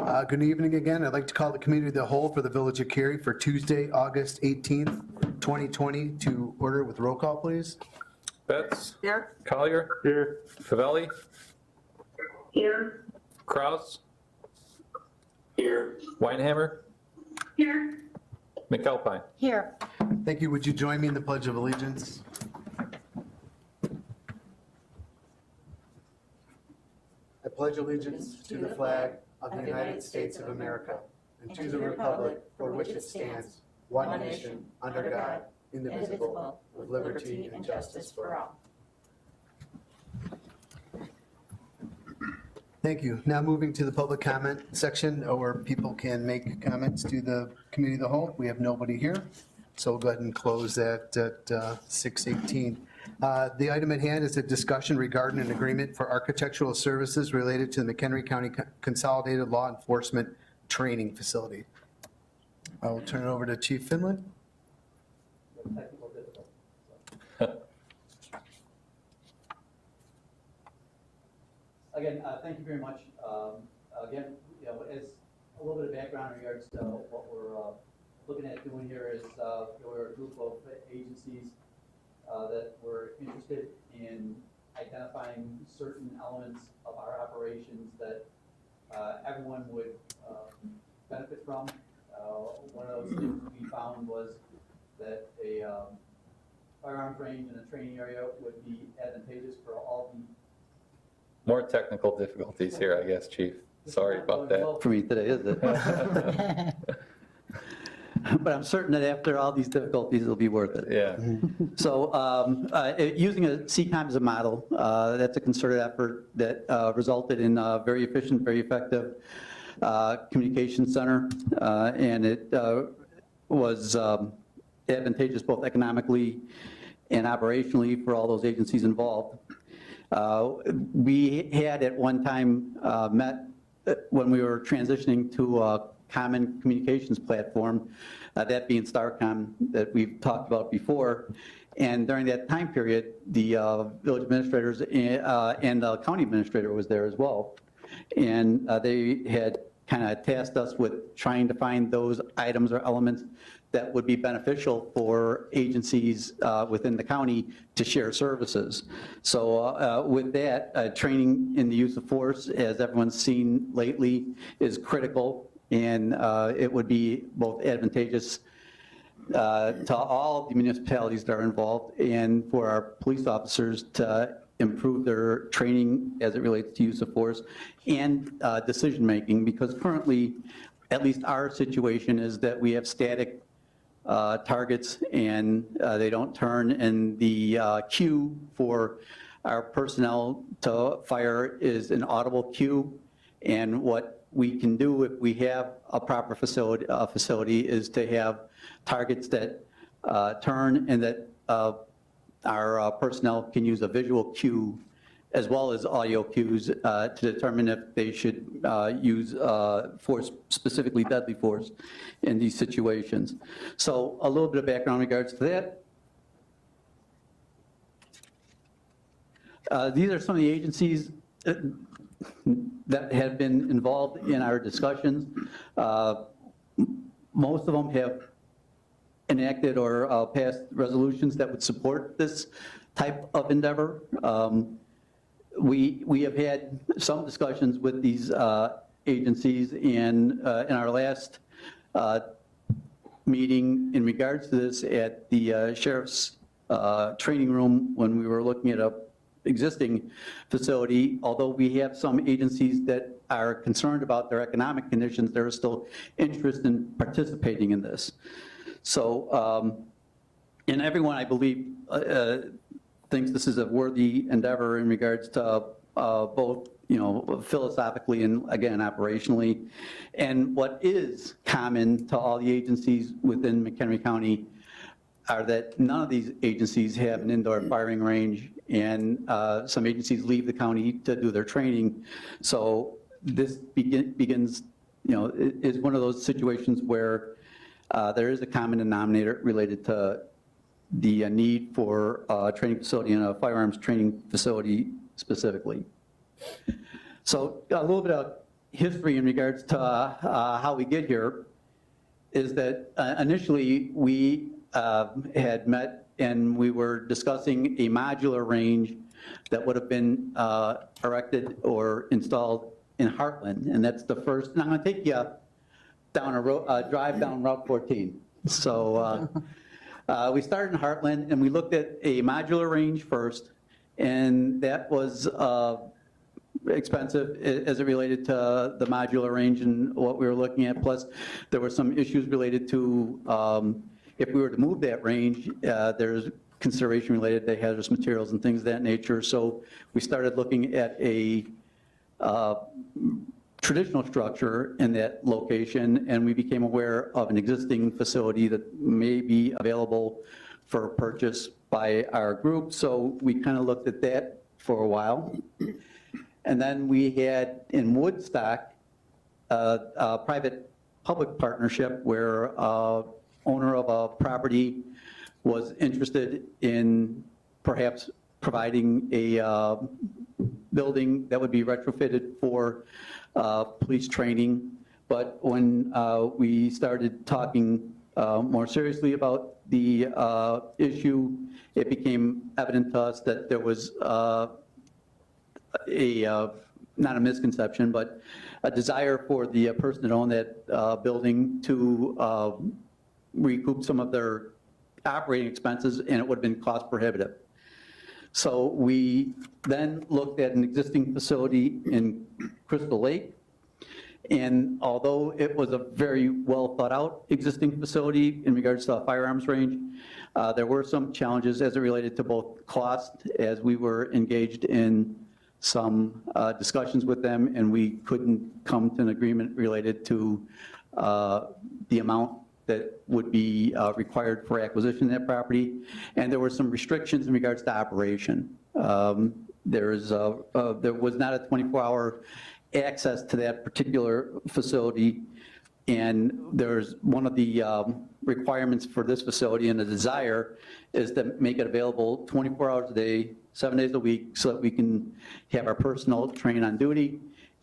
Good evening again. I'd like to call the committee of the whole for the Village of Cary for Tuesday, August 18th, 2020 to order with roll call, please. Betts. Here. Collier. Here. Favelli. Here. Kraus. Here. Weinhammer. Here. McAlpine. Here. Thank you. Would you join me in the Pledge of Allegiance? I pledge allegiance to the flag of the United States of America and to the republic for which it stands, one nation, under God, indivisible, with liberty and justice for all. Thank you. Now moving to the public comment section, where people can make comments to the committee of the whole. We have nobody here, so we'll go ahead and close that at 6:18. The item at hand is a discussion regarding an agreement for architectural services related to the McHenry County Consolidated Law Enforcement Training Facility. I will turn it over to Chief Finland. Again, thank you very much. Again, as a little bit of background in regards to what we're looking at doing here is we're a group of agencies that were interested in identifying certain elements of our operations that everyone would benefit from. One of those things we found was that a firearms range and a training area would be advantageous for all the More technical difficulties here, I guess, Chief. Sorry about that. for me today, is it? But I'm certain that after all these difficulties, it'll be worth it. Yeah. So using a CCOM as a model, that's a concerted effort that resulted in a very efficient, very effective communication center. And it was advantageous both economically and operationally for all those agencies involved. We had at one time met when we were transitioning to a common communications platform, that being Starcom that we've talked about before. And during that time period, the village administrators and the county administrator was there as well. And they had kind of tasked us with trying to find those items or elements that would be beneficial for agencies within the county to share services. So with that, training in the use of force, as everyone's seen lately, is critical, and it would be both advantageous to all the municipalities that are involved and for our police officers to improve their training as it relates to use of force and decision-making, because currently, at least our situation is that we have static targets and they don't turn, and the cue for our personnel to fire is an audible cue. And what we can do if we have a proper facility is to have targets that turn, and that our personnel can use a visual cue as well as audio cues to determine if they should use force, specifically deadly force, in these situations. So a little bit of background in regards to that. These are some of the agencies that have been involved in our discussions. Most of them have enacted or passed resolutions that would support this type of endeavor. We have had some discussions with these agencies, and in our last meeting in regards to this at the sheriff's training room, when we were looking at a existing facility, although we have some agencies that are concerned about their economic conditions, there is still interest in participating in this. So, and everyone, I believe, thinks this is a worthy endeavor in regards to both, philosophically and, again, operationally. And what is common to all the agencies within McHenry County are that none of these agencies have an indoor firing range, and some agencies leave the county to do their training. So this begins, is one of those situations where there is a common denominator related to the need for a training facility and a firearms training facility specifically. So a little bit of history in regards to how we get here is that initially we had met and we were discussing a modular range that would have been erected or installed in Heartland, and that's the first. And I'm going to take you down a drive down Route 14. So we started in Heartland, and we looked at a modular range first, and that was expensive as it related to the modular range and what we were looking at. Plus, there were some issues related to if we were to move that range, there's consideration related to hazardous materials and things of that nature. So we started looking at a traditional structure in that location, and we became aware of an existing facility that may be available for purchase by our group. So we kind of looked at that for a while. And then we had in Woodstock a private-public partnership where owner of a property was interested in perhaps providing a building that would be retrofitted for police training. But when we started talking more seriously about the issue, it became evident to us that there was not a misconception, but a desire for the person that owned that building to recoup some of their operating expenses, and it would have been cost prohibitive. So we then looked at an existing facility in Crystal Lake, and although it was a very well thought out existing facility in regards to a firearms range, there were some challenges as it related to both cost, as we were engaged in some discussions with them, and we couldn't come to an agreement related to the amount that would be required for acquisition of that property. And there were some restrictions in regards to operation. There was not a 24-hour access to that particular facility, and there's one of the requirements for this facility, and the desire is to make it available 24 hours a day, 7 days a week, so that we can have our personnel train on duty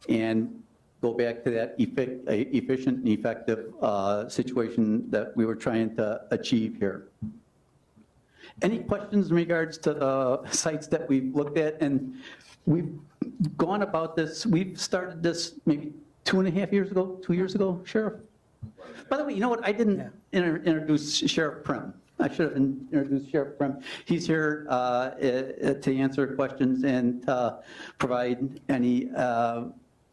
and go back to that efficient and effective situation that we were trying to achieve here. Any questions in regards to the sites that we've looked at? And we've gone about this, we've started this maybe 2.5 years ago, 2 years ago, Sheriff? By the way, you know what, I didn't introduce Sheriff Prim. I should have introduced Sheriff Prim. He's here to answer questions and provide any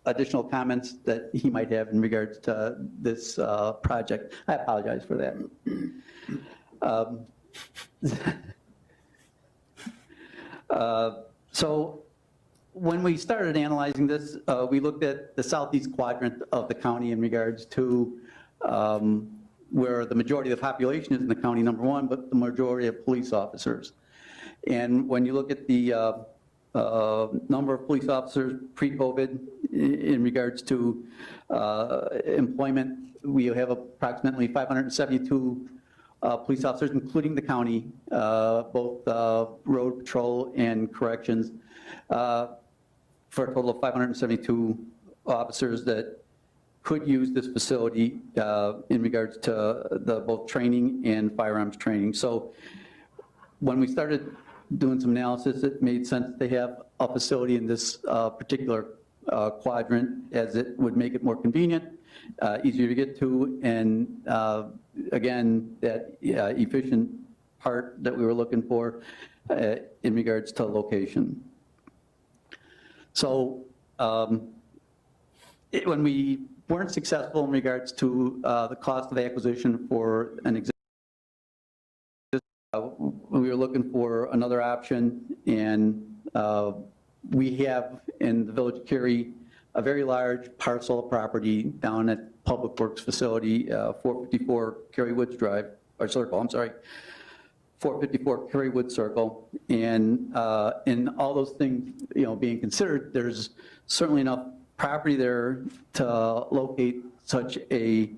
additional comments that he might have in regards to this project. I apologize for that. So when we started analyzing this, we looked at the southeast quadrant of the county in regards to where the majority of the population is in the county, number one, but the majority of police officers. And when you look at the number of police officers pre-COVID in regards to employment, we have approximately 572 police officers, including the county, both road patrol and corrections, for a total of 572 officers that could use this facility in regards to the both training and firearms training. So when we started doing some analysis, it made sense to have a facility in this particular quadrant, as it would make it more convenient, easier to get to, and again, that efficient part that we were looking for in regards to location. So when we weren't successful in regards to the cost of acquisition for an existing, we were looking for another option, and we have in the Village of Cary a very large parcel of property down at Public Works Facility, 454 Cary Woods Drive, or Circle, I'm sorry, 454 Cary Woods Circle. And in all those things, you know, being considered, there's certainly enough property there to locate such a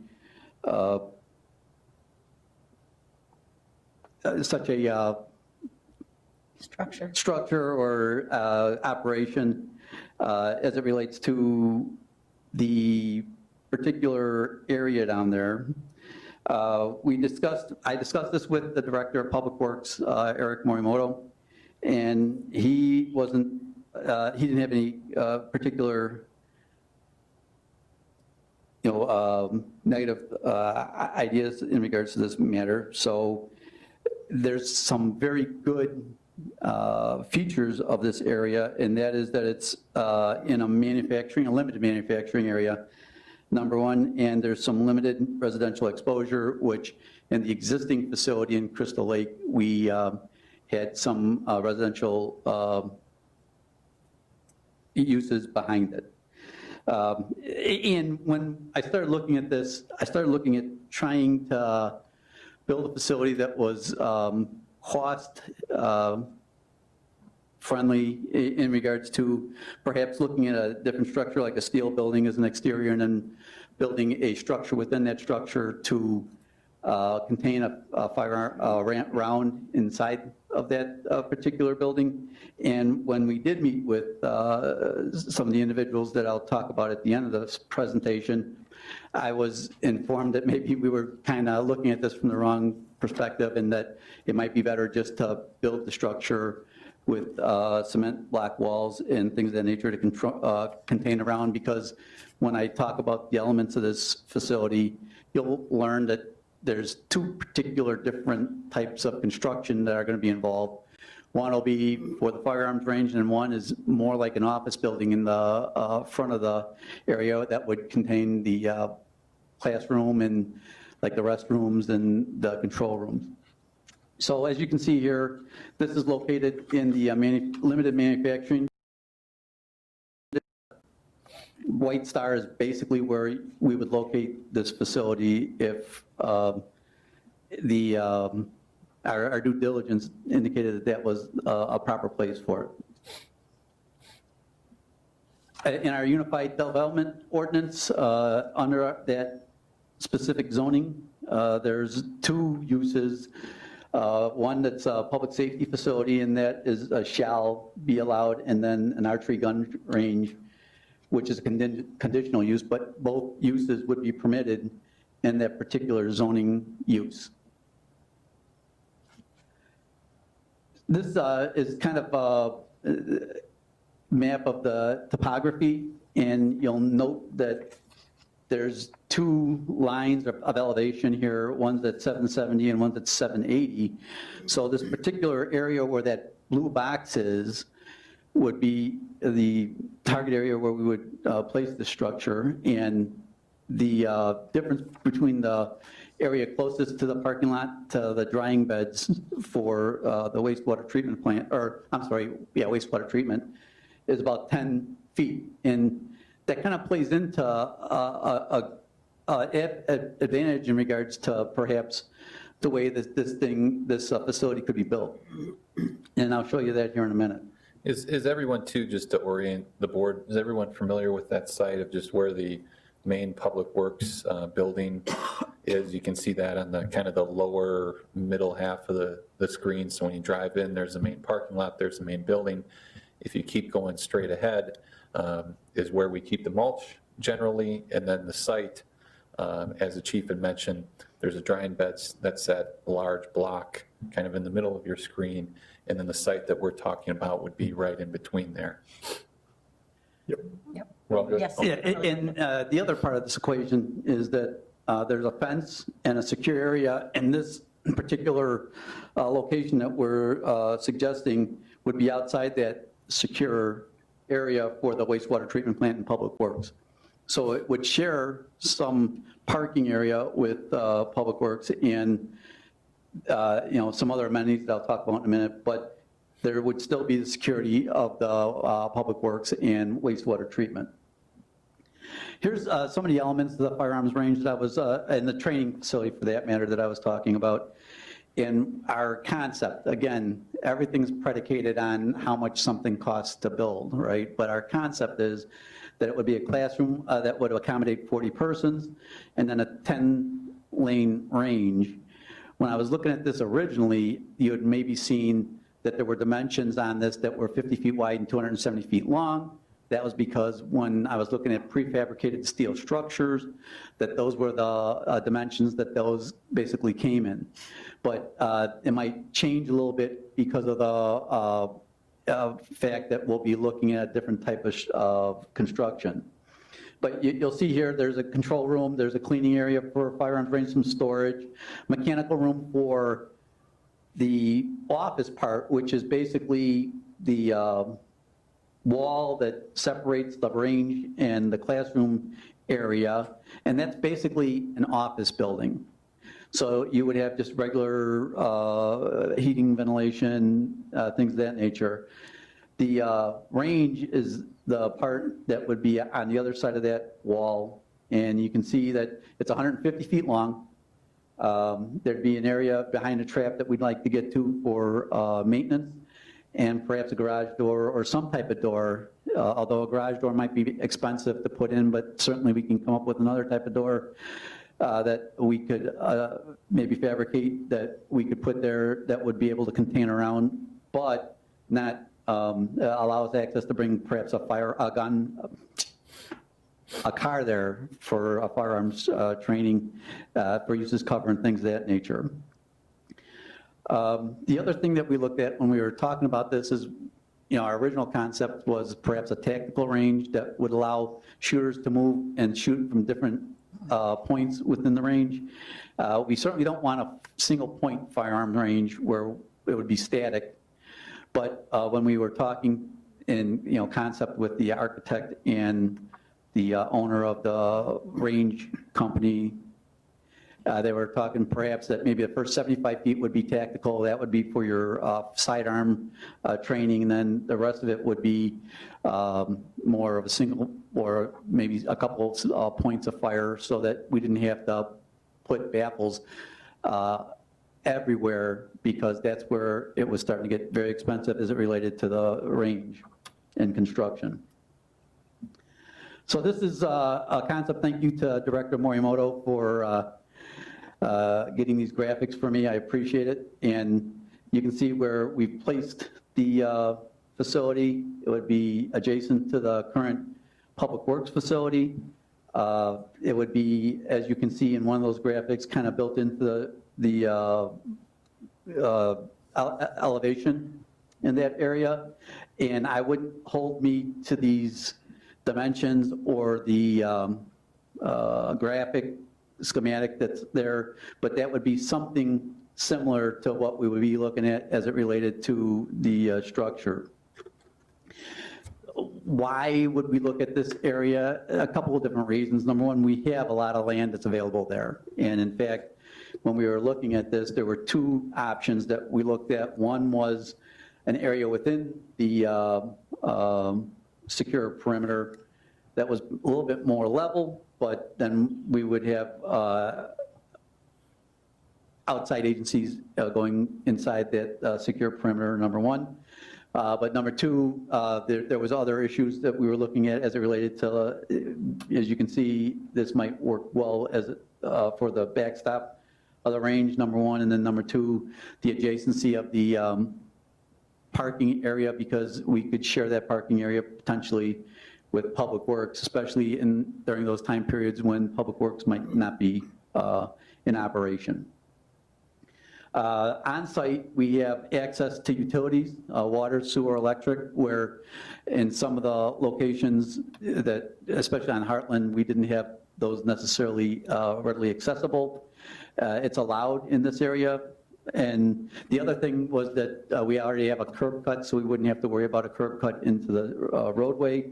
structure or operation as it relates to the particular area down there, I discussed this with the Director of Public Works, Eric Morimoto, and he didn't have any particular, negative ideas in regards to this matter. So there's some very good features of this area, and that is that it's in a limited manufacturing area, number one, and there's some limited residential exposure, which in the existing facility in Crystal Lake, we had some residential uses behind it. And when I started looking at this, I started looking at trying to build a facility that was cost friendly in regards to perhaps looking at a different structure like a steel building as an exterior and then building a structure within that structure to contain a firearm round inside of that particular building. And when we did meet with some of the individuals that I'll talk about at the end of this presentation, I was informed that maybe we were kind of looking at this from the wrong perspective and that it might be better just to build the structure with cement block walls and things of that nature to contain around, because when I talk about the elements of this facility, you'll learn that there's two particular different types of construction that are going to be involved. One will be for the firearms range, and one is more like an office building in the front of the area that would contain the classroom and like the restrooms and the control rooms. So as you can see here, this is located in the limited manufacturing. White Star is basically where we would locate this facility if our due diligence indicated that that was a proper place for it. In our Unified Development Ordinance, under that specific zoning, there's two uses. One that's a public safety facility, and that is shall be allowed, and then an archery gun range, which is a conditional use, but both uses would be permitted in that particular zoning use. This is kind of a map of the topography, and you'll note that there's two lines of elevation here, one's at 770 and one's at 780. So this particular area where that blue box is would be the target area where we would place the structure, and the difference between the area closest to the parking lot to the drying beds for the wastewater treatment plant, or I'm sorry, yeah, wastewater treatment, is about 10 feet. And that kind of plays into advantage in regards to perhaps the way that this facility could be built. And I'll show you that here in a minute. Is everyone too, just to orient the board, is everyone familiar with that site of just where the main public works building is? You can see that on the kind of the lower middle half of the screen. So when you drive in, there's the main parking lot, there's the main building. If you keep going straight ahead, is where we keep the mulch generally, and then the site, as the chief had mentioned, there's a drying beds that's that large block kind of in the middle of your screen, and then the site that we're talking about would be right in between there. Yep. Well, good. Yes. Yeah, and the other part of this equation is that there's a fence and a secure area, and this particular location that we're suggesting would be outside that secure area for the wastewater treatment plant and public works. So it would share some parking area with public works and some other amenities that I'll talk about in a minute, but there would still be the security of the public works and wastewater treatment. Here's some of the elements of the firearms range that I was, and the training facility for that matter that I was talking about. In our concept, again, everything's predicated on how much something costs to build, right? But our concept is that it would be a classroom that would accommodate 40 persons, and then a 10-lane range. When I was looking at this originally, you had maybe seen that there were dimensions on this that were 50 feet wide and 270 feet long. That was because when I was looking at prefabricated steel structures, that those were the dimensions that those basically came in. But it might change a little bit because of the fact that we'll be looking at a different type of construction. But you'll see here, there's a control room, there's a cleaning area for firearms range, some storage, mechanical room for the office part, which is basically the wall that separates the range and the classroom area, and that's basically an office building. So you would have just regular heating, ventilation, things of that nature. The range is the part that would be on the other side of that wall, and you can see that it's 150 feet long. There'd be an area behind a trap that we'd like to get to for maintenance, and perhaps a garage door or some type of door, although a garage door might be expensive to put in, but certainly we can come up with another type of door that we could maybe fabricate, that we could put there that would be able to contain around, but not allow us access to bring perhaps a car there for firearms training for use as cover and things of that nature. The other thing that we looked at when we were talking about this is, our original concept was perhaps a tactical range that would allow shooters to move and shoot from different points within the range. We certainly don't want a single point firearm range where it would be static. But when we were talking in concept with the architect and the owner of the range company, they were talking perhaps that maybe the first 75 feet would be tactical. That would be for your sidearm training, and then the rest of it would be more of a single or maybe a couple points of fire, so that we didn't have to put baffles everywhere, because that's where it was starting to get very expensive as it related to the range and construction. So this is a concept. Thank you to Director Morimoto for getting these graphics for me. I appreciate it. And you can see where we've placed the facility. It would be adjacent to the current Public Works facility. It would be, as you can see in one of those graphics, kind of built into the elevation in that area. And I wouldn't hold me to these dimensions or the graphic schematic that's there, but that would be something similar to what we would be looking at as it related to the structure. Why would we look at this area? A couple of different reasons. Number one, we have a lot of land that's available there. And in fact, when we were looking at this, there were two options that we looked at. One was an area within the secure perimeter that was a little bit more level, but then we would have outside agencies going inside that secure perimeter, number one. But number two, there was other issues that we were looking at as it related to, as you can see, this might work well as for the backstop of the range, number one, and then number two, the adjacency of the parking area, because we could share that parking area potentially with Public Works, especially during those time periods when Public Works might not be in operation. On site, we have access to utilities, water, sewer, electric, where in some of the locations that, especially on Heartland, we didn't have those necessarily readily accessible. It's allowed in this area. And the other thing was that we already have a curb cut, so we wouldn't have to worry about a curb cut into the roadway.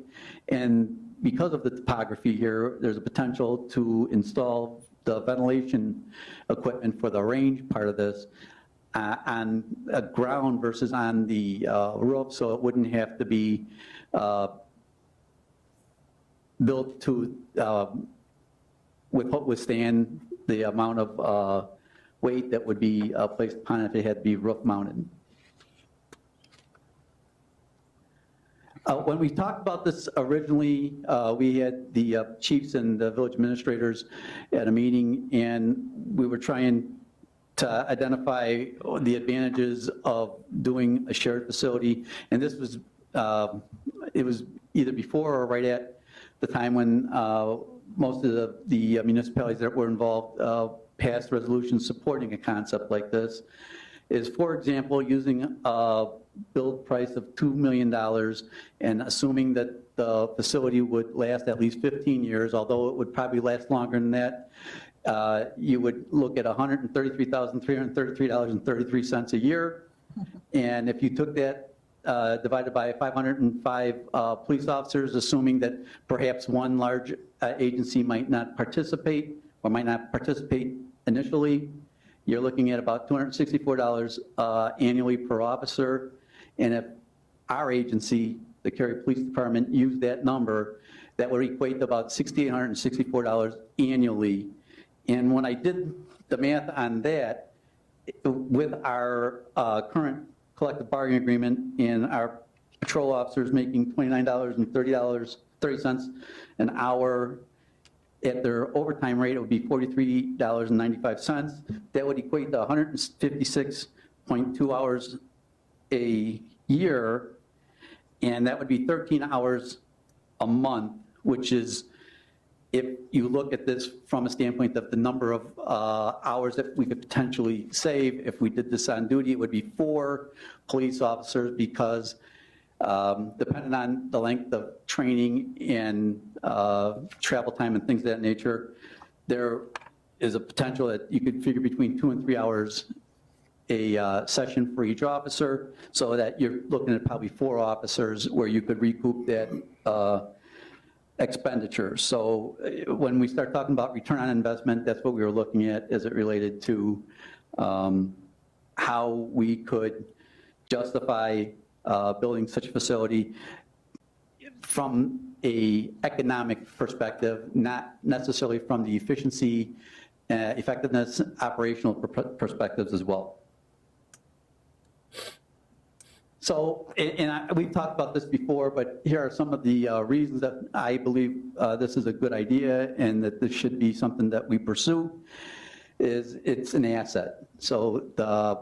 And because of the topography here, there's a potential to install the ventilation equipment for the range part of this on a ground versus on the roof, so it wouldn't have to be built to withstand the amount of weight that would be placed upon it if it had to be roof mounted. When we talked about this originally, we had the chiefs and the village administrators at a meeting, and we were trying to identify the advantages of doing a shared facility. And this was, it was either before or right at the time when most of the municipalities that were involved passed resolutions supporting a concept like this, is, for example, using a build price of $2 million and assuming that the facility would last at least 15 years, although it would probably last longer than that. You would look at $133,333.33 a year. And if you took that divided by 505 police officers, assuming that perhaps one large agency might not participate or might not participate initially, you're looking at about $264 annually per officer. And if our agency, the Cary Police Department, used that number, that would equate to about $6,864 annually. And when I did the math on that, with our current collective bargaining agreement and our patrol officers making $29.30 an hour, at their overtime rate, it would be $43.95. That would equate to 156.2 hours a year, and that would be 13 hours a month, which is, if you look at this from a standpoint of the number of hours that we could potentially save, if we did this on duty, it would be 4 police officers, because depending on the length of training and travel time and things of that nature, there is a potential that you could figure between 2 and 3 hours a session for each officer, so that you're looking at probably 4 officers where you could recoup that expenditure. So when we start talking about return on investment, that's what we were looking at as it related to how we could justify building such a facility from a economic perspective, not necessarily from the efficiency, effectiveness, operational perspectives as well. So, we've talked about this before, but here are some of the reasons that I believe this is a good idea and that this should be something that we pursue. Is it's an asset. So the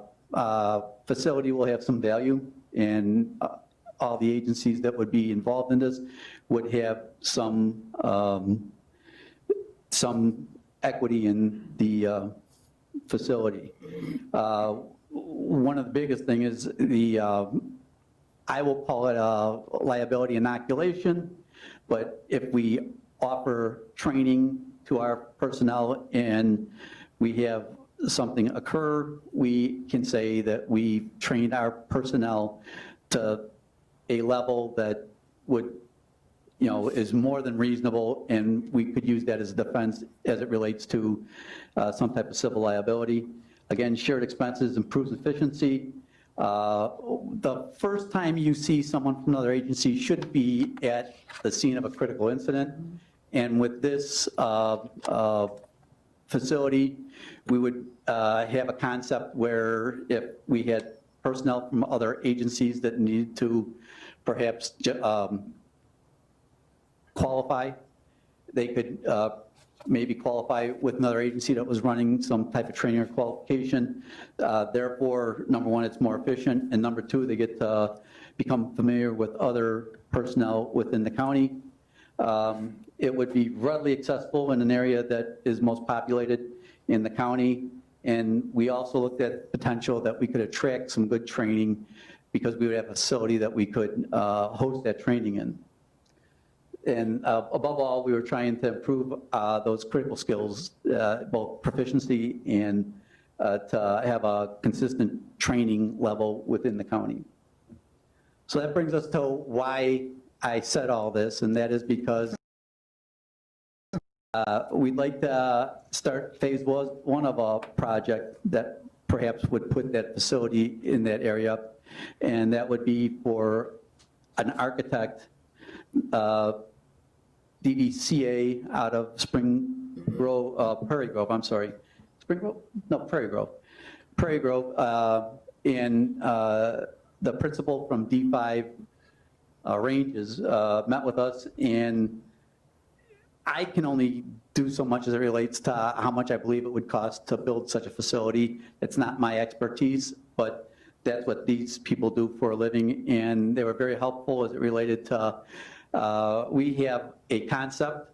facility will have some value, and all the agencies that would be involved in this would have some equity in the facility. One of the biggest thing is the, I will call it a liability inoculation, but if we offer training to our personnel and we have something occur, we can say that we trained our personnel to a level that would, is more than reasonable, and we could use that as a defense as it relates to some type of civil liability. Again, shared expenses improves efficiency. The first time you see someone from another agency should be at the scene of a critical incident, and with this facility, we would have a concept where if we had personnel from other agencies that needed to perhaps qualify, they could maybe qualify with another agency that was running some type of training or qualification. Therefore, number one, it's more efficient, and number two, they get to become familiar with other personnel within the county. It would be readily accessible in an area that is most populated in the county, and we also looked at potential that we could attract some good training because we would have a facility that we could host that training in. And above all, we were trying to improve those critical skills, both proficiency and to have a consistent training level within the county. So that brings us to why I said all this, and that is because we'd like to start phase one of a project that perhaps would put that facility in that area, and that would be for an architect, DDCA out of Prairie Grove, I'm sorry. Spring Grove? No, Prairie Grove. Prairie Grove, and the principal from D5 Ranges met with us, and I can only do so much as it relates to how much I believe it would cost to build such a facility. It's not my expertise, but that's what these people do for a living, and they were very helpful as it related to We have a concept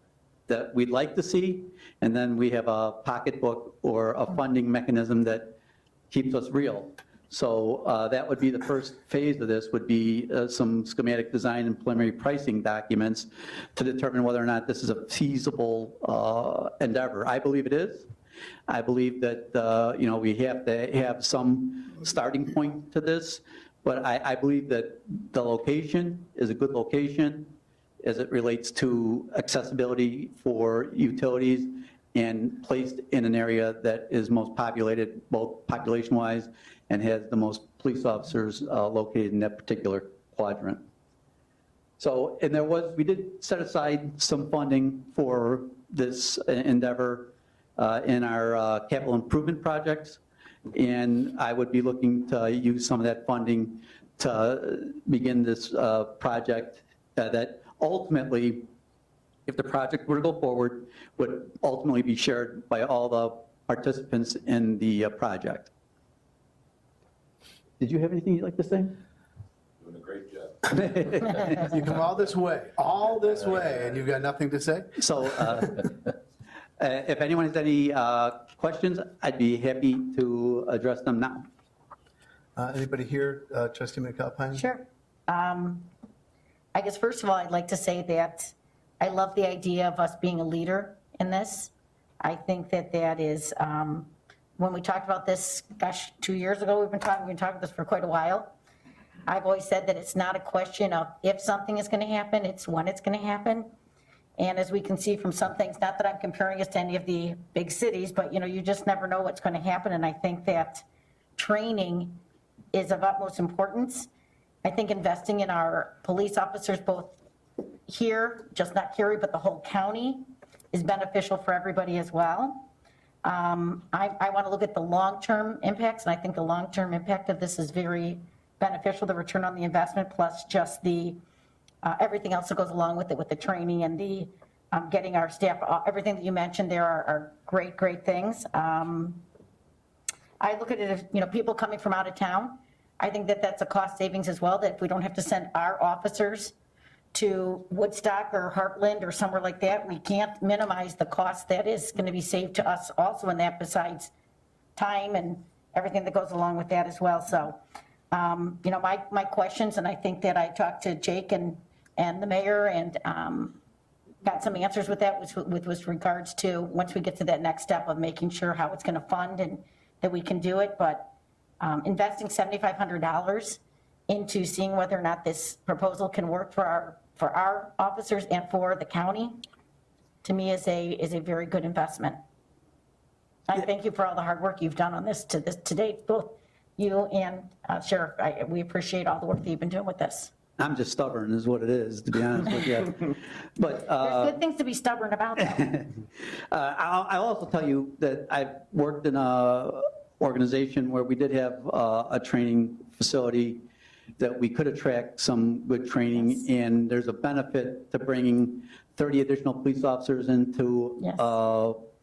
that we'd like to see, and then we have a pocketbook or a funding mechanism that keeps us real. So that would be the first phase of this, would be some schematic design and preliminary pricing documents to determine whether or not this is a feasible endeavor. I believe it is. I believe that, we have to have some starting point to this, but I believe that the location is a good location as it relates to accessibility for utilities and placed in an area that is most populated, both population-wise, and has the most police officers located in that particular quadrant. So, and we did set aside some funding for this endeavor in our capital improvement projects, and I would be looking to use some of that funding to begin this project that ultimately, if the project were to go forward, would ultimately be shared by all the participants in the project. Did you have anything you'd like to say? Doing a great job. You come all this way, and you've got nothing to say? So if anyone has any questions, I'd be happy to address them now. Anybody here? Trustee McAlpine? Sure. I guess first of all, I'd like to say that I love the idea of us being a leader in this. I think that that is, when we talked about this, gosh, 2 years ago, we've been talking about this for quite a while. I've always said that it's not a question of if something is going to happen, it's when it's going to happen. And as we can see from some things, not that I'm comparing us to any of the big cities, but you just never know what's going to happen. And I think that training is of utmost importance. I think investing in our police officers, both here, just not Cary, but the whole county, is beneficial for everybody as well. I want to look at the long-term impacts, and I think the long-term impact of this is very beneficial, the return on the investment, plus just the everything else that goes along with it, with the training and the getting our staff, everything that you mentioned there are great, great things. I look at it as, people coming from out of town. I think that that's a cost savings as well, that if we don't have to send our officers to Woodstock or Heartland or somewhere like that, we can't minimize the cost that is going to be saved to us also in that, besides time and everything that goes along with that as well. So, my questions, and I think that I talked to Jake and the mayor and got some answers with that, with regards to once we get to that next step of making sure how it's going to fund and that we can do it. But investing $7,500 into seeing whether or not this proposal can work for our officers and for the county, to me is a very good investment. I thank you for all the hard work you've done on this to date, both you and Sheriff. We appreciate all the work that you've been doing with this. I'm just stubborn is what it is, to be honest with you. But there's good things to be stubborn about. I'll also tell you that I've worked in a organization where we did have a training facility that we could attract some good training, yes. And there's a benefit to bringing 30 additional police officers into yes.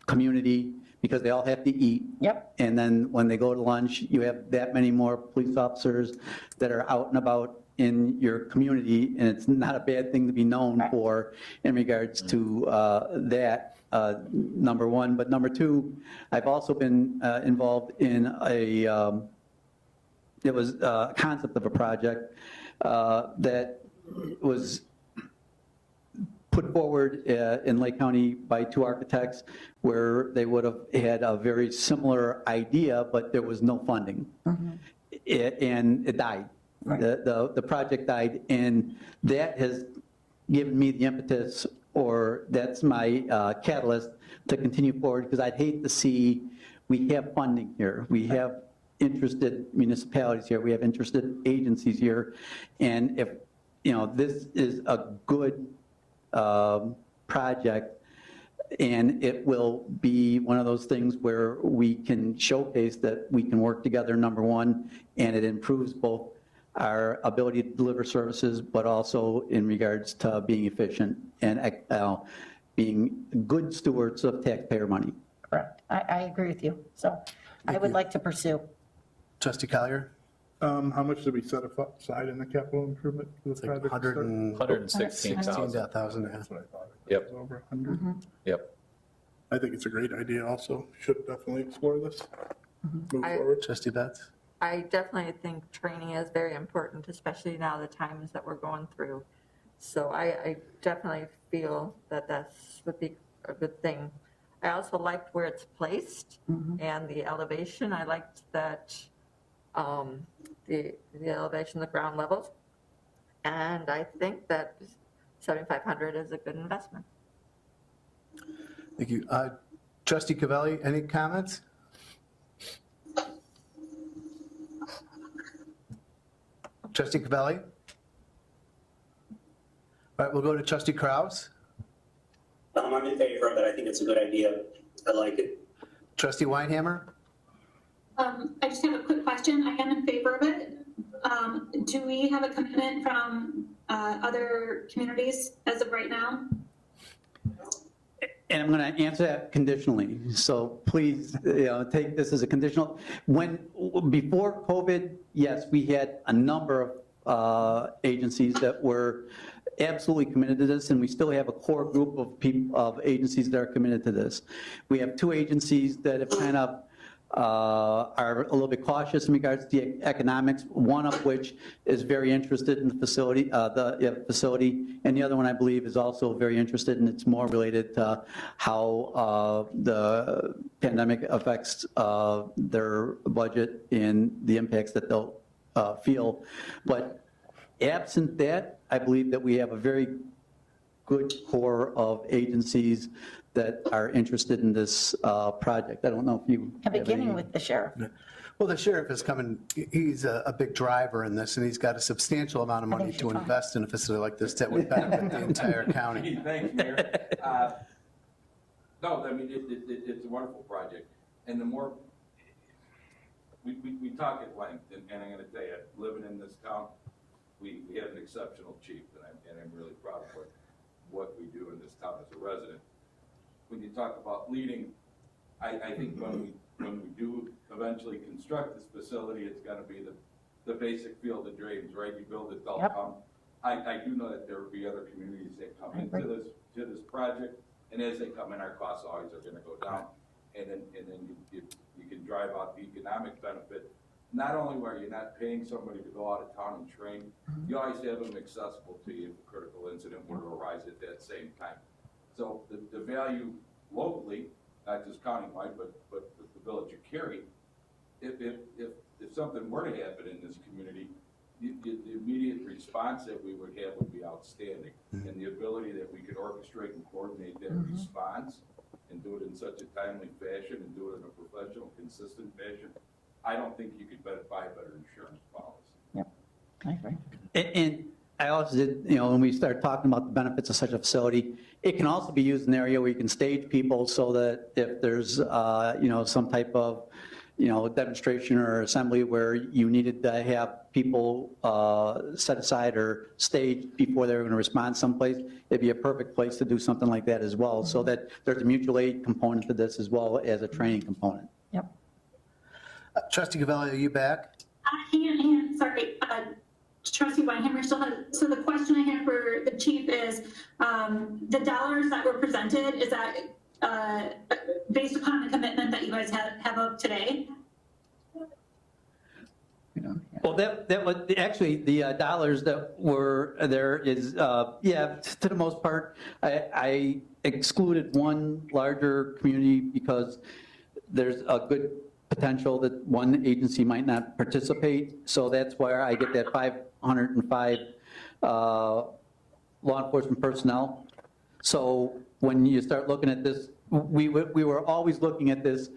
Community, because they all have to eat. Yep. And then when they go to lunch, you have that many more police officers that are out and about in your community, and it's not a bad thing to be known right. for in regards to that, number one. But number two, I've also been involved in it was a concept of a project that was put forward in Lake County by two architects, where they would have had a very similar idea, but there was no funding. Mm-hmm. And it died. Right. The project died, and that has given me the impetus, or that's my catalyst to continue forward, because I'd hate to see, we have funding here, we have interested municipalities here, we have interested agencies here, and if, this is a good project, and it will be one of those things where we can showcase that we can work together, number one, and it improves both our ability to deliver services, but also in regards to being efficient and being good stewards of taxpayer money. Correct. I agree with you. So I would like to pursue. Trustee Collier? How much did we set aside in the capital improvement for the It's like project? to start? 116,000. 16,000, yeah. That's what I thought. Yep. It was over 100. Yep. I think it's a great idea also. Should definitely explore this. Move I- forward. Trustee Betts? I definitely think training is very important, especially now the times that we're going through. So I definitely feel that this would be a good thing. I also liked where it's placed and the elevation. I liked that the elevation, the ground levels. And I think that 7,500 is a good investment. Thank you. Trustee Cavelli, any comments? Trustee Cavelli? All right, we'll go to Trustee Kraus. I'm in favor of it. I think it's a good idea. I like it. Trustee Weinhammer? I just have a quick question. I am in favor of it. Do we have a commitment from other communities as of right now? And I'm going to answer that conditionally. So please, take this as a conditional. Before COVID, yes, we had a number of agencies that were absolutely committed to this, and we still have a core group of agencies that are committed to this. We have two agencies that have kind of are a little bit cautious in regards to the economics, one of which is very interested in the facility, and the other one, I believe, is also very interested, and it's more related to how the pandemic affects their budget and the impacts that they'll feel. But absent that, I believe that we have a very good core of agencies that are interested in this project. I don't know if you have Beginning any- with the sheriff. Well, the sheriff is coming, he's a big driver in this, and he's got a substantial amount of money think to you're fine. invest in a facility like this that would benefit the entire county. Thanks, Mayor. No, I mean, it's a wonderful project, and the more, we talk at length, and I'm gonna tell you, living in this town, we have an exceptional chief, and I'm really proud of what we do in this town as a resident. When you talk about leading, I think when we do eventually construct this facility, it's gonna be the basic field of dreams, right? You build it, they'll Yep. come. I do know that there will be other communities that come into this project, and as they come in, our costs always are gonna go down. And then you can drive out the economic benefit. Not only are you not paying somebody to go out of town and train, you always have them accessible to you if a critical incident were to arise at that same time. So the value locally, not just countywide, but the village of Cary, if something were to happen in this community, the immediate response that we would have would be outstanding. And the ability that we could orchestrate and coordinate that response and do it in such a timely fashion and do it in a professional, consistent fashion, I don't think you could buy a better insurance policy. I agree. And I also did, when we start talking about the benefits of such a facility, it can also be used in an area where you can stage people so that if there's, some type of, demonstration or assembly where you needed to have people set aside or staged before they were going to respond someplace, it'd be a perfect place to do something like that as well, so that there's a mutual aid component to this as well as a training component. Yep. Trustee Cavelli, are you back? Sorry. Trustee Weinhammer still has, so the question I have for the chief is, the dollars that were presented, is that based upon the commitment that you guys have of today? Well, that was, actually, the dollars that were there is, to the most part, I excluded one larger community because there's a good potential that one agency might not participate. So that's where I get that 505 law enforcement personnel. So when you start looking at this, we were always looking at this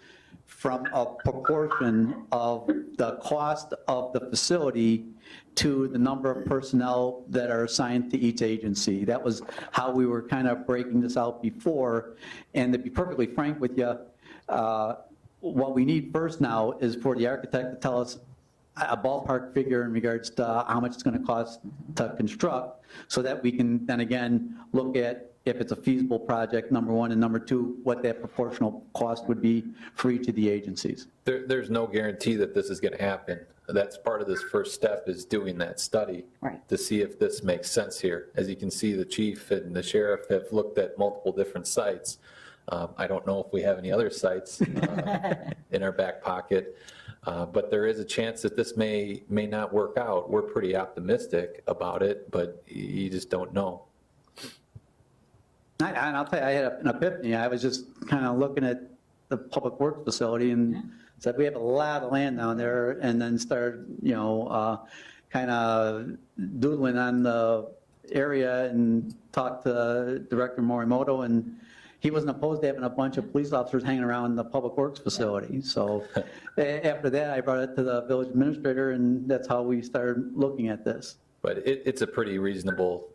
from a proportion of the cost of the facility to the number of personnel that are assigned to each agency. That was how we were kind of breaking this out before. And to be perfectly frank with you, what we need first now is for the architect to tell us a ballpark figure in regards to how much it's going to cost to construct, so that we can then again look at if it's a feasible project, number one, and number two, what that proportional cost would be for each of the agencies. There's no guarantee that this is going to happen. That's part of this first step, is doing that study Right. to see if this makes sense here. As you can see, the chief and the sheriff have looked at multiple different sites. I don't know if we have any other sites in our back pocket, but there is a chance that this may not work out. We're pretty optimistic about it, but you just don't know. And I'll tell you, I had an epiphany. I was just kind of looking at the public works facility and said, we have a lot of land down there, and then started, kind of doodling on the area and talked to Director Morimoto, and he wasn't opposed to having a bunch of police officers hanging around the public works facility. So after that, I brought it to the village administrator, and that's how we started looking at this. But it's a pretty reasonable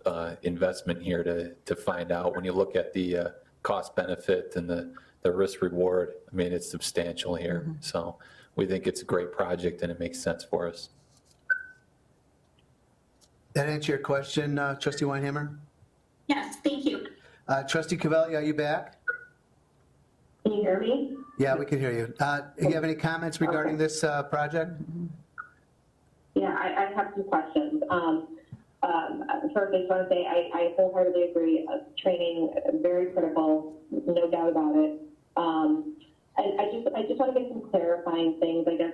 investment here to find out. When you look at the cost benefit and the risk reward, I mean, it's substantial here. Mm-hmm. So we think it's a great project and it makes sense for us. That answer your question, Trustee Weinhammer? Yes, thank you. Trustee Cavelli, are you back? Can you hear me? Yeah, we can hear you. Do you have any comments regarding this project? Yeah, I have some questions. First, I just want to say I wholeheartedly agree. Training, very critical, no doubt about it. I just want to get some clarifying things, I guess.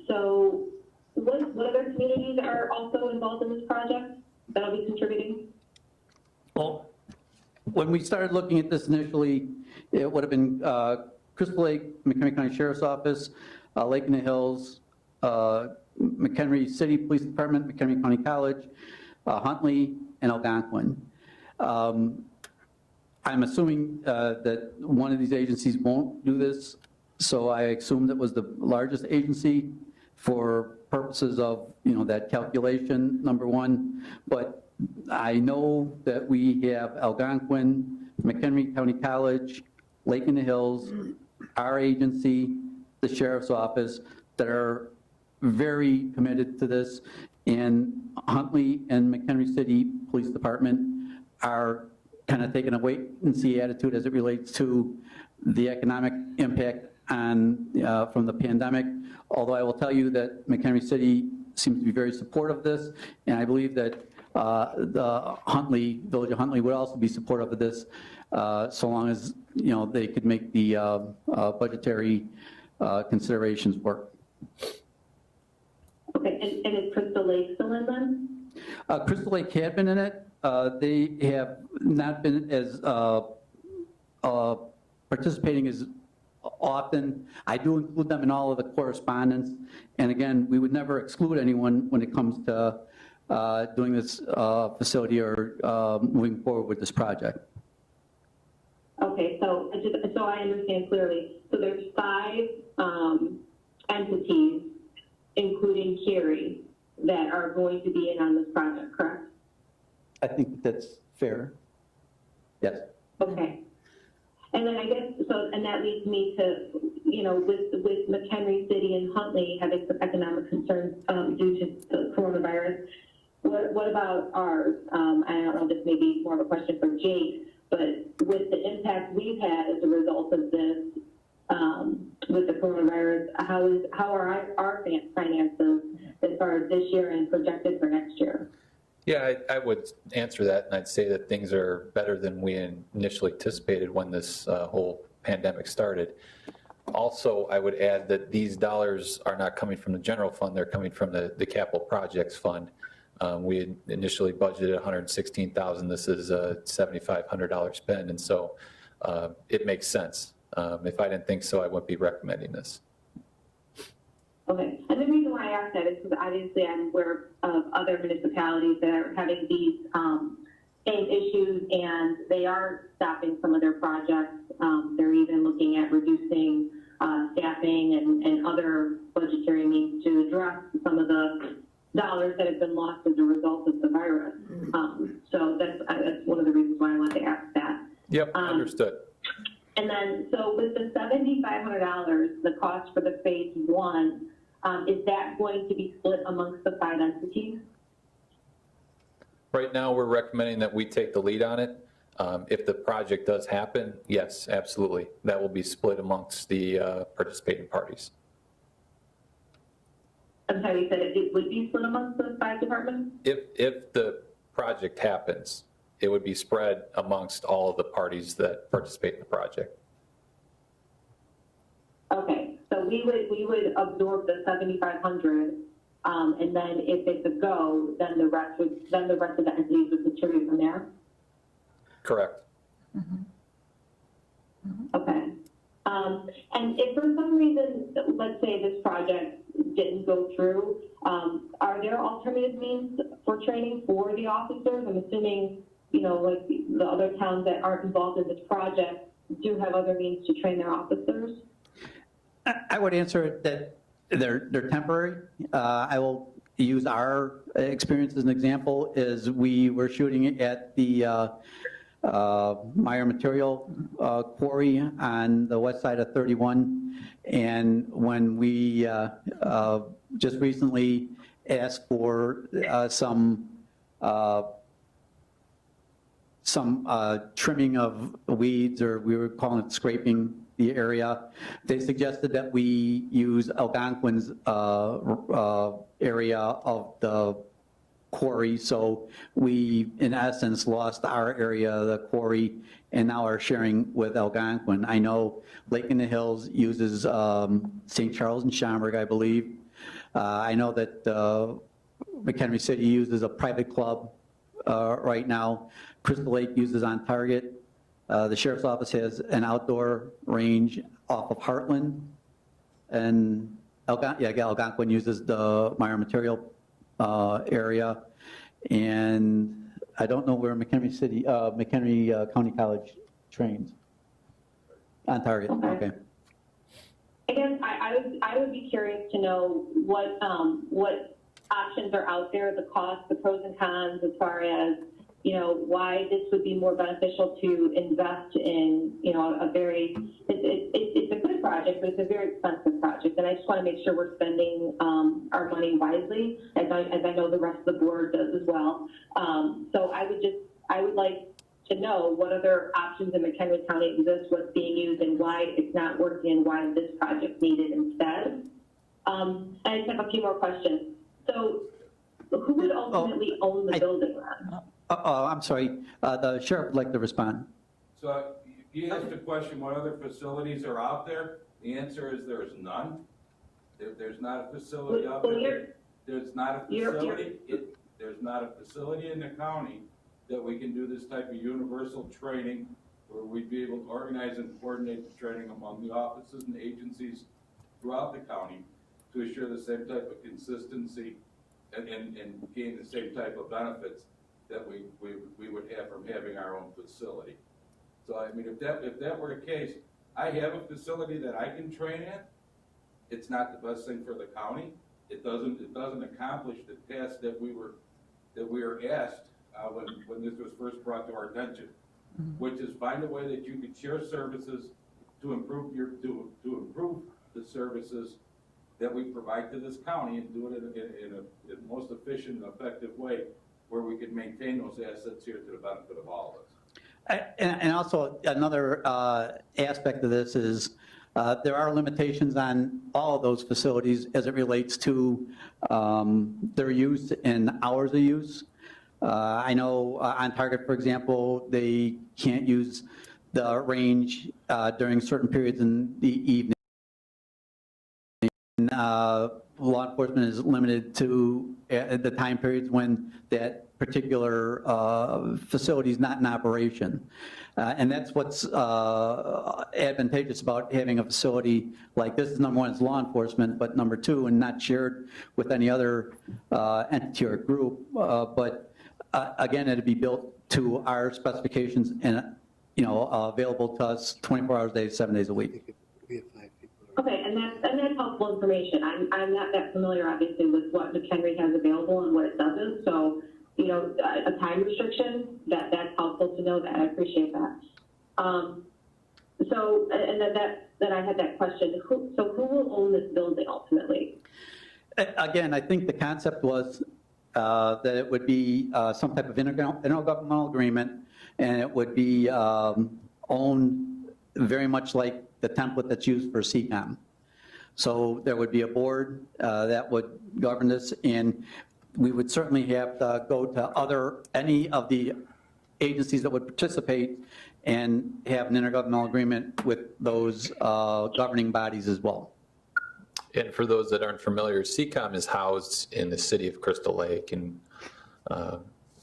So what other communities are also involved in this project that'll be contributing? Well, when we started looking at this initially, it would have been Crystal Lake, McHenry County Sheriff's Office, Lake in the Hills, McHenry City Police Department, McHenry County College, Huntley, and Algonquin. I'm assuming that one of these agencies won't do this, so I assumed it was the largest agency for purposes of, that calculation, number one. But I know that we have Algonquin, McHenry County College, Lake in the Hills, our agency, the Sheriff's Office, that are very committed to this, and Huntley and McHenry City Police Department are kind of taking a wait-and-see attitude as it relates to the economic impact on from the pandemic. Although I will tell you that McHenry City seems to be very supportive of this, and I believe that the Village of Huntley would also be supportive of this, so long as they could make the budgetary considerations work. Okay, and is Crystal Lake still in then? Crystal Lake had been in it. They have not been as participating as often. I do include them in all of the correspondence. And again, we would never exclude anyone when it comes to doing this facility or moving forward with this project. Okay, so I understand clearly. So there's 5 entities, including Cary, that are going to be in on this project, correct? I think that's fair. Yes. Okay. And then I guess, and that leads me to, with McHenry City and Huntley having some economic concerns due to the coronavirus, what about ours? I don't know, this may be more of a question for Jake, but with the impact we've had as a result of this, with the coronavirus, how are our finances as far as this year and projected for next year? Yeah, I would answer that, and I'd say that things are better than we initially anticipated when this whole pandemic started. Also, I would add that these dollars are not coming from the general fund, they're coming from the capital projects fund. We had initially budgeted $116,000, this is a $7,500 spend, and so it makes sense. If I didn't think so, I wouldn't be recommending this. Okay, and the reason why I asked that is because obviously I'm aware of other municipalities that are having these same issues, and they are stopping some of their projects. They're even looking at reducing staffing and other budgetary means to address some of the dollars that have been lost as a result of the virus. So that's one of the reasons why I wanted to ask that. Yep, understood. And then, so with the $7,500, the cost for the phase 1, Is that going to be split amongst the 5 entities? Right now, we're recommending that we take the lead on it. If the project does happen, yes, absolutely. That will be split amongst the participating parties. I'm sorry, you said it would be split amongst the 5 departments? If the project happens, it would be spread amongst all of the parties that participate in the project. Okay, so we would absorb the 7,500, and then if it's a go, then the rest of the entities would contribute from there? Correct. Okay. And if for some reason, let's say this project didn't go through, are there alternative means for training for the officers? I'm assuming, you know, like the other towns that aren't involved in this project do have other means to train their officers? I would answer that they're temporary. I will use our experience as an example. Is we were shooting at the Meyer Material Quarry on the west side of 31, and when we just recently asked for some trimming of weeds, or we were calling it scraping the area, they suggested that we use Algonquin's area of the quarry. So we, in essence, lost our area of the quarry and now are sharing with Algonquin. I know Lake in the Hills uses St. Charles and Schaumburg, I believe. I know that McHenry City uses a private club right now. Crystal Lake uses On Target. The Sheriff's Office has an outdoor range off of Heartland. And Algonquin uses the Meyer Material area. And I don't know where McHenry County College trains. On Target, okay. I guess I would be curious to know what options are out there, the costs, the pros and cons, as far as, you know, why this would be more beneficial to invest in, you know, it's a good project, but it's a very expensive project. And I just want to make sure we're spending our money wisely, as I know the rest of the board does as well. So I would like to know what other options in McHenry County exist, what's being used, and why it's not working, and why this project needed instead. And I just have a few more questions. So who would ultimately own the building then? I'm sorry, the sheriff would like to respond. So you asked the question, what other facilities are out there? The answer is there's none. There's not a facility out there. There's not a facility. There's not a facility in the county that we can do this type of universal training where we'd be able to organize and coordinate the training among the offices and agencies throughout the county to assure the same type of consistency and gain the same type of benefits that we would have from having our own facility. So I mean, if that were the case, I have a facility that I can train at. It's not the best thing for the county. It doesn't accomplish the task that we were asked when this was first brought to our attention, which is find a way that you could share services to improve the services that we provide to this county, and do it in a most efficient and effective way where we could maintain those assets here to the benefit of all of us. And also another aspect of this is there are limitations on all of those facilities as it relates to their use and hours of use. I know On Target, for example, they can't use the range during certain periods in the evening. Law enforcement is limited to the time periods when that particular facility is not in operation. And that's what's advantageous about having a facility like this. Number one, is law enforcement, but number two, and not shared with any other entity or group, but again, it'd be built to our specifications and, you know, available to us 24 hours a day, 7 days a week. Okay, and that's helpful information. I'm not that familiar, obviously, with what McHenry has available and what it doesn't. So, you know, a time restriction, that's helpful to know that. I appreciate that. So, and then I had that question, who will own this building ultimately? Again, I think the concept was that it would be some type of intergovernmental agreement, and it would be owned very much like the template that's used for CCOM. So there would be a board that would govern this, and we would certainly have to go to any of the agencies that would participate and have an intergovernmental agreement with those governing bodies as well. And for those that aren't familiar, CCOM is housed in the city of Crystal Lake, and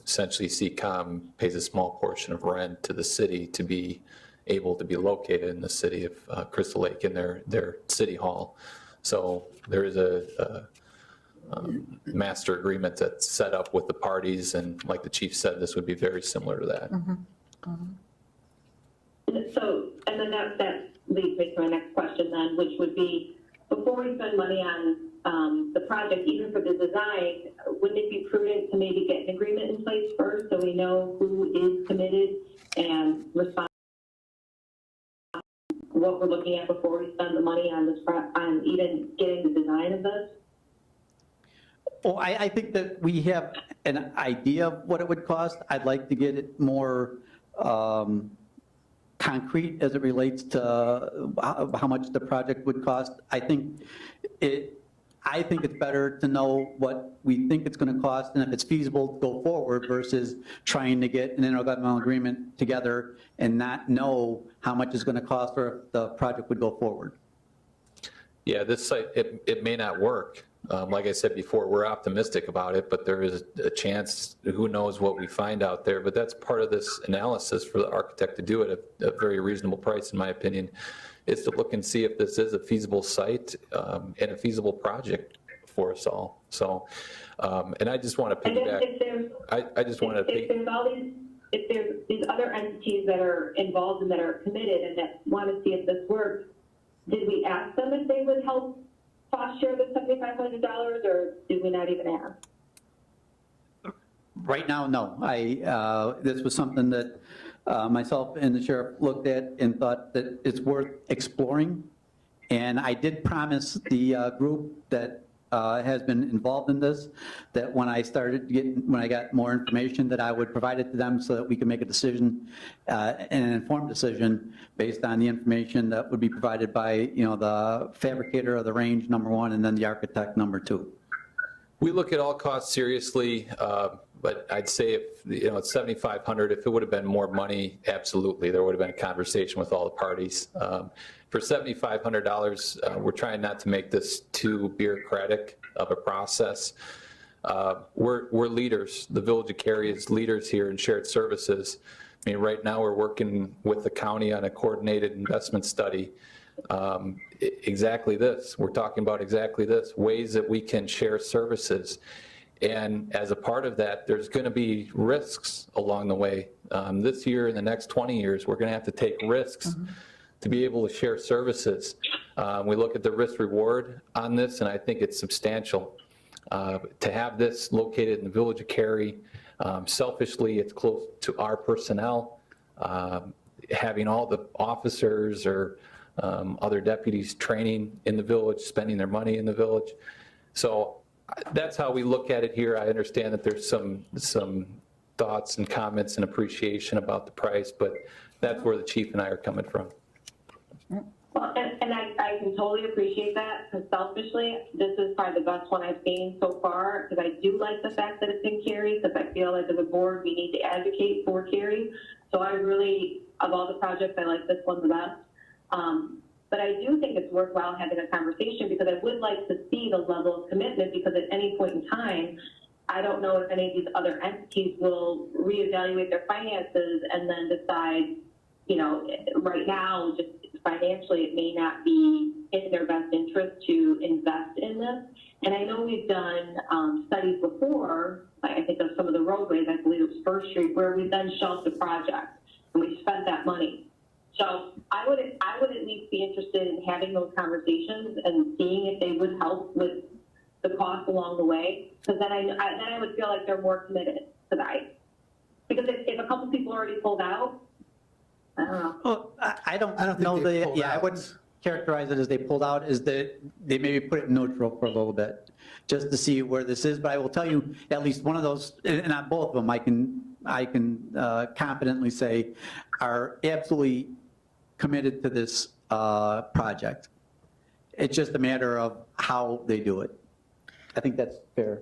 essentially CCOM pays a small portion of rent to the city to be able to be located in the city of Crystal Lake in their city hall. So there is a master agreement that's set up with the parties, and like the chief said, this would be very similar to that. So, and then that leads me to my next question then, which would be, before we spend money on the project, even for the design, wouldn't it be prudent to maybe get an agreement in place first so we know who is committed and responsible, what we're looking at before we spend the money on this, on even getting the design of this? Well, I think that we have an idea of what it would cost. I'd like to get it more concrete as it relates to how much the project would cost. I think it's better to know what we think it's going to cost, and if it's feasible to go forward versus trying to get an intergovernmental agreement together and not know how much it's going to cost or if the project would go forward. Yeah, this site, it may not work. Like I said before, we're optimistic about it, but there is a chance, who knows what we find out there. But that's part of this analysis for the architect to do it at a very reasonable price, in my opinion, is to look and see if this is a feasible site and a feasible project for us all. So, and I just want to piggyback. If there's these other entities that are involved and that are committed and that want to see if this works, did we ask them if they would help cost share the $7,500, or did we not even ask? Right now, no. This was something that myself and the sheriff looked at and thought that it's worth exploring. And I did promise the group that has been involved in this, that when I got more information, that I would provide it to them so that we can make a decision, an informed decision based on the information that would be provided by, the fabricator of the range, number one, and then the architect, number two. We look at all costs seriously, but I'd say if, it's $7,500, if it would have been more money, absolutely, there would have been a conversation with all the parties. For $7,500, we're trying not to make this too bureaucratic of a process. We're leaders. The Village of Cary is leaders here in shared services. I mean, right now we're working with the county on a coordinated investment study. Exactly this. We're talking about exactly this, ways that we can share services. And as a part of that, there's going to be risks along the way. This year and the next 20 years, we're going to have to take risks to be able to share services. We look at the risk reward on this, and I think it's substantial. To have this located in the Village of Cary, selfishly, it's close to our personnel. Having all the officers or other deputies training in the village, spending their money in the village. So that's how we look at it here. I understand that there's some thoughts and comments and appreciation about the price, but that's where the chief and I are coming from. Well, and I can totally appreciate that, because selfishly, this is probably the best one I've seen so far, because I do like the fact that it's in Cary, because I feel like as a board, we need to advocate for Cary. So I really, of all the projects, I like this one the best. But I do think it's worthwhile having a conversation, because I would like to see the level of commitment, because at any point in time, I don't know if any of these other entities will reevaluate their finances and then decide, right now, just financially, it may not be in their best interest to invest in this. And I know we've done studies before, I think of some of the roadways, I believe it was First Street, where we then shelved the project and we spent that money. So I would at least be interested in having those conversations and seeing if they would help with the cost along the way, because then I would feel like they're more committed to that. Because if a couple people already pulled out, I don't know. Well, I don't I don't think know they that, pulled yeah, I out. wouldn't characterize it as they pulled out, is that they maybe put it in neutral for a little bit, just to see where this is. But I will tell you, at least one of those, and on both of them, I can confidently say, are absolutely committed to this project. It's just a matter of how they do it. I think that's fair.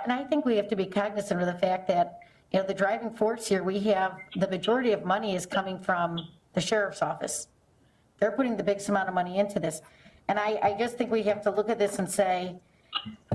And I think we have to be cognizant of the fact that, you know, the driving force here, we have, the majority of money is coming from the sheriff's office. They're putting the biggest amount of money into this. And I just think we have to look at this and say,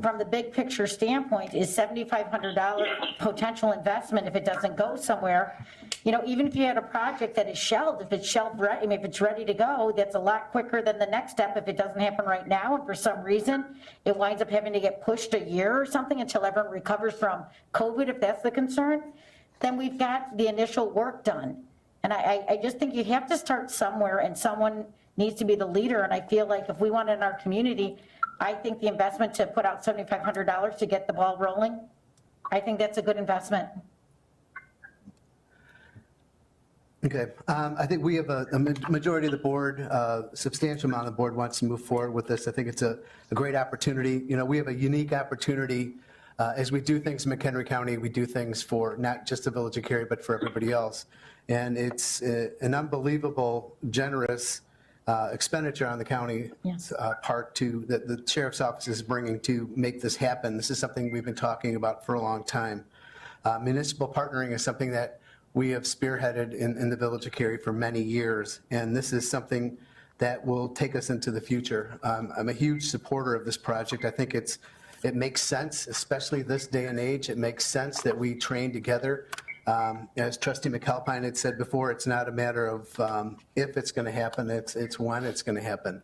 from the big picture standpoint, is $7,500 potential investment if it doesn't go somewhere? You know, even if you had a project that is shelved, if it's shelved, I mean, if it's ready to go, that's a lot quicker than the next step if it doesn't happen right now, and for some reason, it winds up having to get pushed a year or something until everyone recovers from COVID, if that's the concern, then we've got the initial work done. And I just think you have to start somewhere, and someone needs to be the leader, and I feel like if we want it in our community, I think the investment to put out $7,500 to get the ball rolling, I think that's a good investment. Okay, I think we have a majority of the board, a substantial amount of the board wants to move forward with this. I think it's a great opportunity. You know, we have a unique opportunity as we do things in McHenry County, we do things for not just the village of Cary, but for everybody else. And it's an unbelievable, generous expenditure on the county Yes. part to that the sheriff's office is bringing to make this happen. This is something we've been talking about for a long time. Municipal partnering is something that we have spearheaded in the village of Cary for many years, and this is something that will take us into the future. I'm a huge supporter of this project. I think it makes sense, especially this day and age. It makes sense that we train together. As Trustee McAlpine had said before, it's not a matter of if it's going to happen, it's when it's going to happen.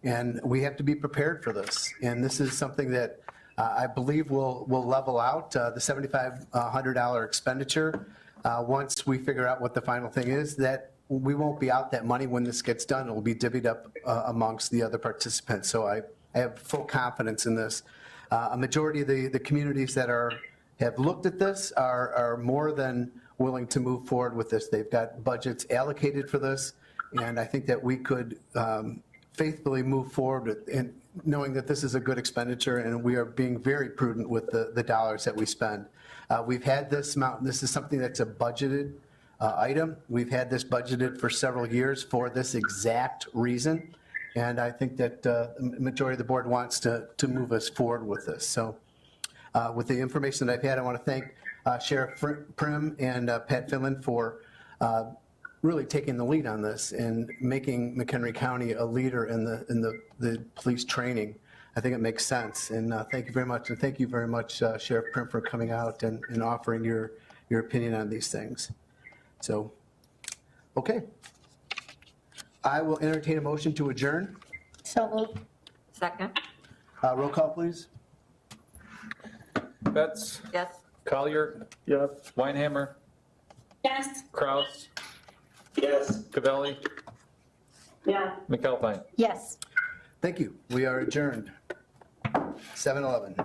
And we have to be prepared for this. And this is something that I believe will level out the $7,500 expenditure. Once we figure out what the final thing is, that we won't be out that money when this gets done. It will be divvied up amongst the other participants. So I have full confidence in this. A majority of the communities that have looked at this are more than willing to move forward with this. They've got budgets allocated for this, and I think that we could faithfully move forward in knowing that this is a good expenditure, and we are being very prudent with the dollars that we spend. We've had this amount, this is something that's a budgeted item. We've had this budgeted for several years for this exact reason, and I think that the majority of the board wants to move us forward with this. So with the information that I've had, I want to thank Sheriff Prim and Pat Finland for really taking the lead on this and making McHenry County a leader in the police training. I think it makes sense, and thank you very much. And thank you very much, Sheriff Prim, for coming out and offering your opinion on these things. So, okay. I will entertain a motion to adjourn. So moved. Second? Roll call, please. Betts, Yes. Collier, Yes. Weinhammer, Yes. Kraus, Yes. Cavelli, Yeah. McAlpine. Yes. Thank you. We are adjourned. 7:11.